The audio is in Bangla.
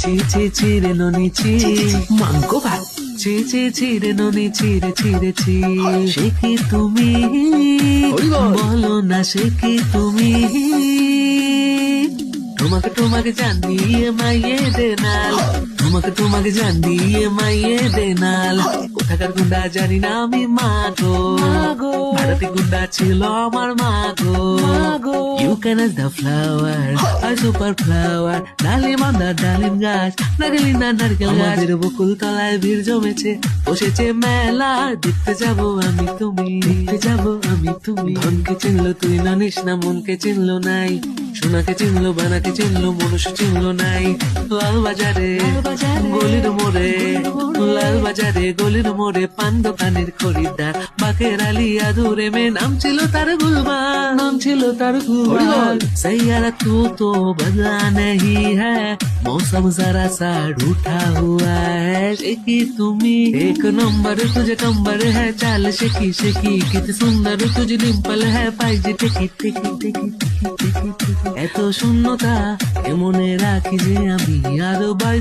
চি চি চিরে ননি চি মাংকো ভাত চি চি চিরে ননি চিরে চিরে চি সে কি তুমি বলো না সে কি তুমি তোমাকে জান দিয়ে মাইয়ে দেনাল তোমাকে জান দিয়ে মাইয়ে দেনাল কোথাকার গুন্ডা জানি না আমি মাগো ভারতী গুন্ডা ছিল আমার মাগো ইউ ক্যান এস দ্য ফ্লাওয়ার আর সুপার ফ্লাওয়ার ডালিম আন্দার ডালিম গাছ নারকেলি না নারকেল গাছের বকুল তলায় ভিড় জমেছে বসেছে মেলা দেখতে যাবো আমি তুমি ধনকে চিনলো তুই জানিস না মনকে চিনলো নাই সোনাকে চিনলো বানাকে চিনলো মনুষ্য চিনলো নাই লাল বাজারে গলির মোড়ে পান দোকানের খরিদ্দার বাকের আলী আদুরে মে নাম ছিল তার গুলবার सैयारा तू बदला नहीं है मौसम जरा सा रूठा हुआ है शेकी তুমি एक नंबर तुझे कंबर है चाल शेकी कितनी सुंदर तुझे डिम्पल है पाइजे टेकी এত শূন্যতা মনে রাখি যে আমি আরো বাইদা